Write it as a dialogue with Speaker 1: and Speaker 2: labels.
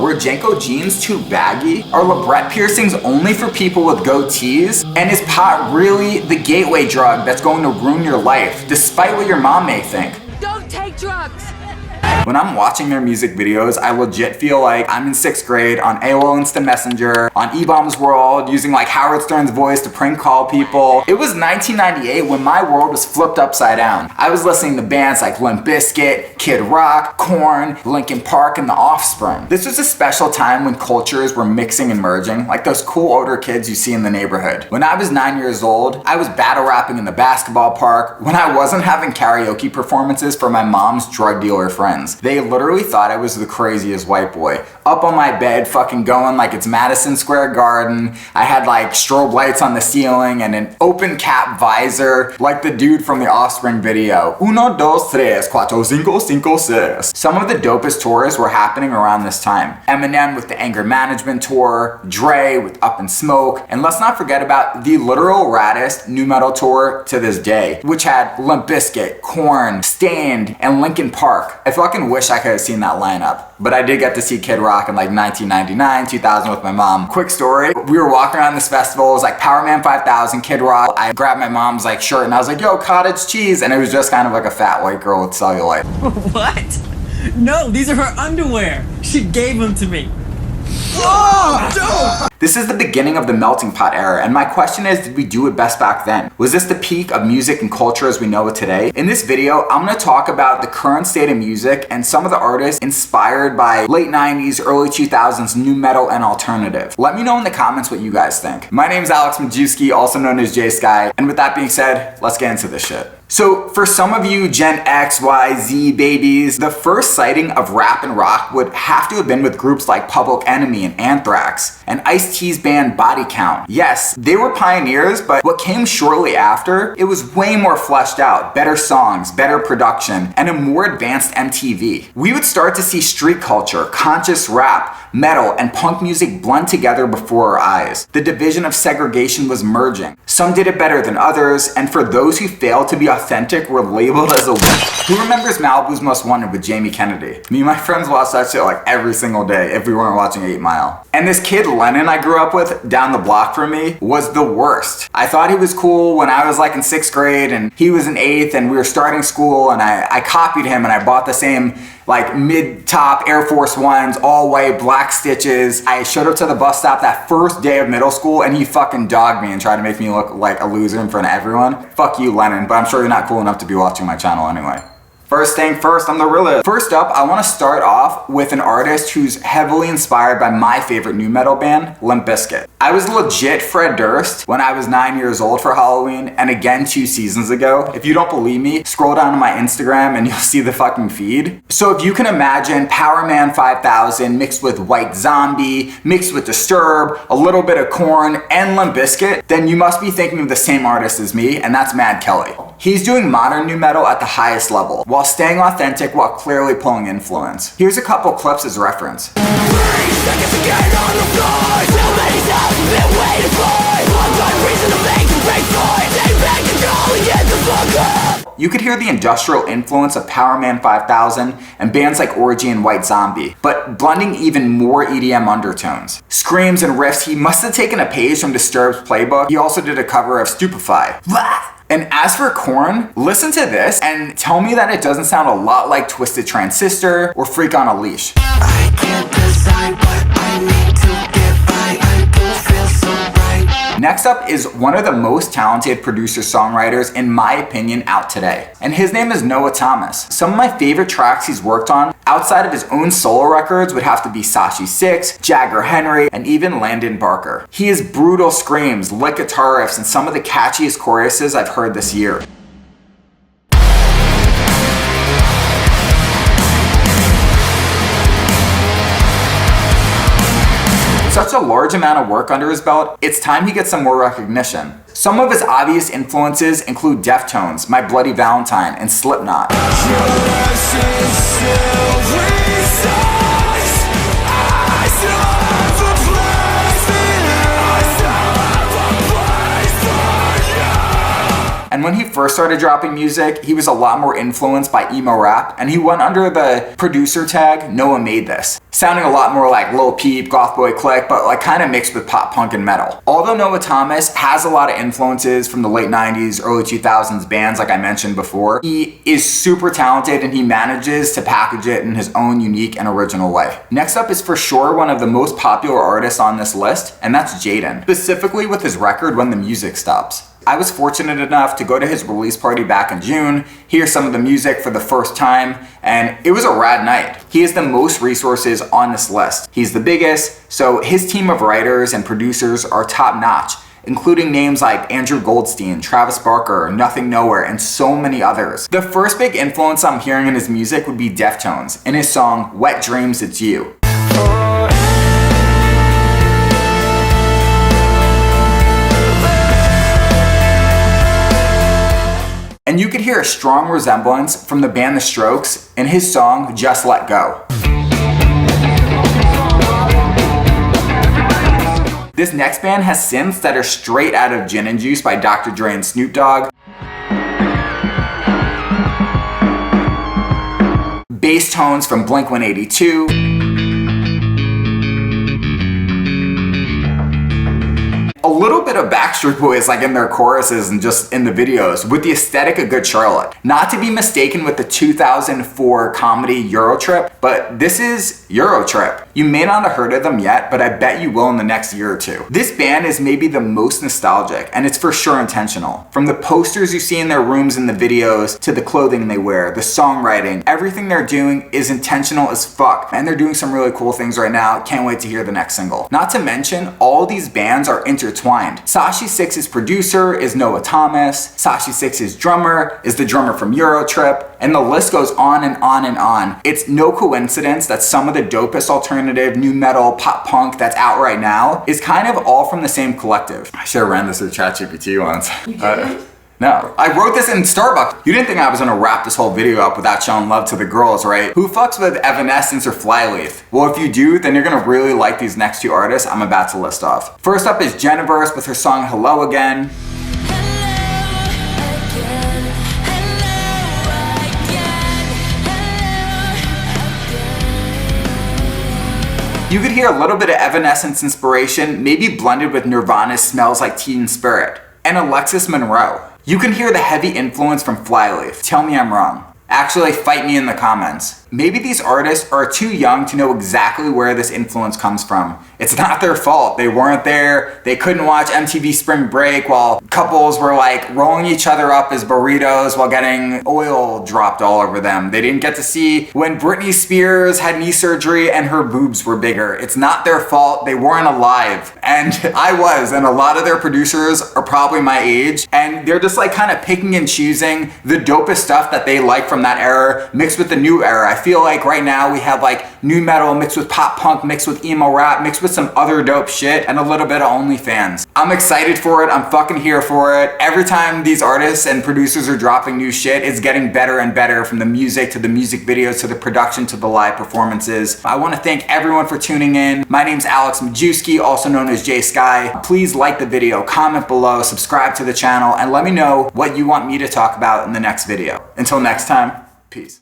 Speaker 1: Were Jenko jeans too baggy? Are labret piercings only for people with goatees? And is pot really the gateway drug that's going to ruin your life, despite what your mom may think?
Speaker 2: Don't take drugs!
Speaker 1: When I'm watching their music videos, I legit feel like I'm in 6th grade on AOL Instant Messenger, on E-Bombs World, using like Howard Stern's voice to prank call people. It was 1998 when my world was flipped upside down. I was listening to bands like Limp Bizkit, Kid Rock, Korn, Linkin Park, and The Offspring. This was a special time when cultures were mixing and merging, like those cool older kids you see in the neighborhood. When I was 9 years old, I was battle rapping in the basketball park when I wasn't having karaoke performances for my mom's drug dealer friends. They literally thought I was the craziest white boy. Up on my bed, fucking going like it's Madison Square Garden. I had like strobe lights on the ceiling and an open cap visor, like the dude from the Offspring video. Uno, dos, tres, cuatro, cinco, cinco, seis. Some of the dopest tours were happening around this time. Eminem with the Anger Management Tour, Dre with Up in Smoke, and let's not forget about the literal raddest nu metal tour to this day, which had Limp Bizkit, Korn, Stained, and Linkin Park. I fucking wish I could have seen that lineup, but I did get to see Kid Rock in like 1999, 2000 with my mom. Quick story, we were walking around this festival, it was like Powerman 5000, Kid Rock. I grabbed my mom's like shirt and I was like, yo, cottage cheese, and it was just kind of like a fat white girl with cellulite.
Speaker 3: What? No, these are her underwear. She gave them to me.
Speaker 1: This is the beginning of the melting pot era, and my question is, did we do it best back then? Was this the peak of music and culture as we know it today? In this video, I'm gonna talk about the current state of music and some of the artists inspired by late 90s, early 2000s nu metal and alternative. Let me know in the comments what you guys think. My name is Alex Majewski, also known as J Sky, and with that being said, let's get into this shit. So for some of you Gen X, Y, Z babies, the first sighting of rap and rock would have to have been with groups like Public Enemy and Anthrax, and Ice-T's band Body Count. Yes, they were pioneers, but what came shortly after, it was way more fleshed out, better songs, better production, and a more advanced MTV. We would start to see street culture, conscious rap, metal, and punk music blend together before our eyes. The division of segregation was merging. Some did it better than others, and for those who failed to be authentic were labeled as a wimp. Who remembers Malibu's Most Wanted with Jamie Kennedy? Me and my friends watched that shit like every single day if we weren't watching 8 Mile. And this kid Lennon I grew up with down the block from me was the worst. I thought he was cool when I was like in 6th grade and he was in 8th and we were starting school, and I copied him and I bought the same like mid-top Air Force Ones, all white, black stitches. I showed up to the bus stop that first day of middle school and he fucking dogged me and tried to make me look like a loser in front of everyone. Fuck you, Lennon, but I'm sure you're not cool enough to be watching my channel anyway. First thing first, I'm the realist. First up, I want to start off with an artist who's heavily inspired by my favorite nu metal band, Limp Bizkit. I was legit Fred Durst when I was 9 years old for Halloween, and again 2 seasons ago. If you don't believe me, scroll down to my Instagram and you'll see the fucking feed. So if you can imagine Powerman 5000 mixed with White Zombie, mixed with Disturbed, a little bit of Korn, and Limp Bizkit, then you must be thinking of the same artist as me, and that's Mad Kelly. He's doing modern nu metal at the highest level, while staying authentic while clearly pulling influence. Here's a couple clips as reference. You could hear the industrial influence of Powerman 5000 and bands like Orgy and White Zombie, but blending even more EDM undertones. Screams and riffs, he must have taken a page from Disturbed's playbook. He also did a cover of Stupefy. And as for Korn, listen to this and tell me that it doesn't sound a lot like Twisted Transistor or Freak on a Leash. I can't decide what I need to get by. I don't feel so right. Next up is one of the most talented producer-songwriters, in my opinion, out today. And his name is Noah Thomas. Some of my favorite tracks he's worked on outside of his own solo records would have to be Sace 6, Jagger Henry, and even Landon Barker. He has brutal screams, lick guitar riffs, and some of the catchiest choruses I've heard this year. Such a large amount of work under his belt, it's time he gets some more recognition. Some of his obvious influences include Deftones, My Bloody Valentine, and Slipknot. And when when he first started dropping music, he was a lot more influenced by emo rap, and he went under the producer tag Noah Made This, sounding a lot more like Lil Peep, Goth Boy Click, but like kind of mixed with pop punk and metal. Although Noah Thomas has a lot of influences from the late 90s, early 2000s bands like I mentioned before, he is super talented and he manages to package it in his own unique and original way. Next up is for sure one of the most popular artists on this list, and that's jxdn, specifically with his record When the Music Stops. I was fortunate enough to go to his release party back in June, hear some of the music for the first time, and it was a rad night. He has the most resources on this list. He's the biggest, so his team of writers and producers are top notch, including names like Andrew Goldstein, Travis Barker, Nothing Nowhere, and so many others. The first big influence I'm hearing in his music would be Deftones, in his song Wet Dreams It's You. And you could hear a strong resemblance from the band The Strokes in his song Just Let Go. This next band has synths that are straight out of Gin and Juice by Dr. Dre and Snoop Dogg, bass tones from Blink-182, a little bit of Backstreet Boys like in their choruses and just in the videos, with the aesthetic of Good Charlotte. Not to be mistaken with the 2004 comedy Eurotrip, but this is Eurotripp. You may not have heard of them yet, but I bet you will in the next year or two. This band is maybe the most nostalgic, and it's for sure intentional. From the posters you see in their rooms and the videos, to the clothing they wear, the songwriting, everything they're doing is intentional as fuck, and they're doing some really cool things right now. Can't wait to hear the next single. Not to mention, all these bands are intertwined. Sace 6's producer is Noah Thomas, Sace 6's drummer is the drummer from Eurotripp, and the list goes on and on and on. It's no coincidence that some of the dopest alternative, new metal, pop punk that's out right now is kind of all from the same collective. I should have ran this with ChatGPT once.
Speaker 2: You didn't?
Speaker 1: No. I wrote this in Starbucks. You didn't think I was gonna wrap this whole video up without showing love to the girls, right? Who fucks with Evanescence or Flyleaf? Well, if you do, then you're gonna really like these next two artists I'm about to list off. First up is Jenniverse with her song Hello Again. You could hear a little bit of Evanescence inspiration, maybe blended with Nirvana's Smells Like Teen Spirit. And Alexis Monroe. You can hear the heavy influence from Flyleaf. Tell me I'm wrong. Actually, fight me in the comments. Maybe these artists are too young to know exactly where this influence comes from. It's not their fault. They weren't there. They couldn't watch MTV Spring Break while couples were like rolling each other up as burritos while getting oil dropped all over them. They didn't get to see when Britney Spears had knee surgery and her boobs were bigger. It's not their fault. They weren't alive. And I was, and a lot of their producers are probably my age, and they're just like kind of picking and choosing the dopest stuff that they like from that era mixed with the new era. I feel like right now we have like new metal mixed with pop punk, mixed with emo rap, mixed with some other dope shit, and a little bit of OnlyFans. I'm excited for it. I'm fucking here for it. Every time these artists and producers are dropping new shit, it's getting better and better, from the music to the music videos to the production to the live performances. I want to thank everyone for tuning in. My name's Alex Majewski, also known as J Sky. Please like the video, comment below, subscribe to the channel, and let me know what you want me to talk about in the next video. Until next time, peace.